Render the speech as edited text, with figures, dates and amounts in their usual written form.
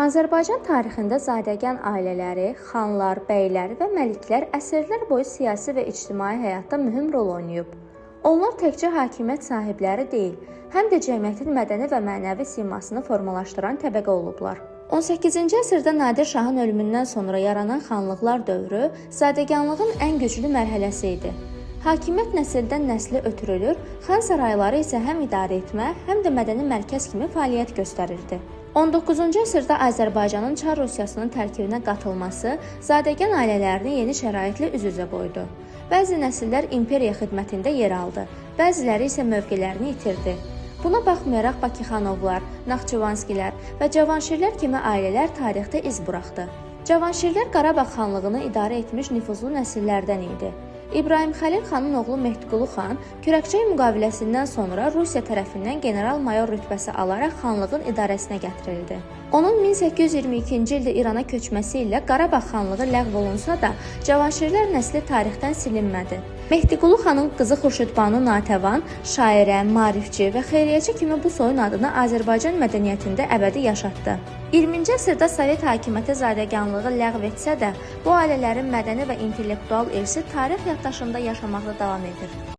Azərbaycan tarixində zadəgan ailələri, xanlar, bəylər və məliklər əsrlər boyu siyasi və ictimai həyatda mühüm rol oynayıb. Onlar təkcə hakimiyyət sahibləri deyil, həm də cəmiyyətin mədəni və mənəvi simasını formalaşdıran təbəqə olublar. 18-ci əsrdə Nadir Şahın ölümündən sonra yaranan xanlıqlar dövrü zadəganlığın ən güclü mərhələsi idi. Hakimiyyət nəsildən nəslə ötürülür, xan sarayları isə həm idarə etmə, həm də mədəni mərkəz kimi fəaliyyət göstərirdi. 19-cu əsrdə Azərbaycanın Çar Rusiyasının tərkibinə qatılması zadəgan ailələrini yeni şəraitlə üz-üzə qoydu. Bəzi nəsillər imperiya xidmətində yer aldı, bəziləri isə mövqelərini itirdi. Buna baxmayaraq Bakıxanovlar, Naxçıvanskilər və Cavanşirlər kimi ailələr tarixdə iz buraxdı. Cavanşirlər Qarabağ xanlığını idarə etmiş nüfuzlu nəsillərdən idi. İbrahim Xəlil xanın oğlu Mehdiqulu xan Kürəkçay müqaviləsindən sonra Rusiya tərəfindən general-mayor rütbəsi alaraq xanlığın idarəsinə gətirildi. Onun 1822-ci ildə İrana köçməsi ilə Qarabağ xanlığı ləğv olunsa da, Cavanşirlər nəsli tarixdən silinmədi. Mehdiqulu xanın qızı Xurşudbanu Natəvan, şairə, maarifçi və xeyriyyəçi kimi bu soyun adını Azərbaycan mədəniyyətində əbədi yaşatdı. 20-ci əsrdə Sovet hakimiyyəti zadəganlığı ləğv etsə də, bu ailələrin mədəni və intellektual irsi tarix yaddaşında yaşamaqda davam edir.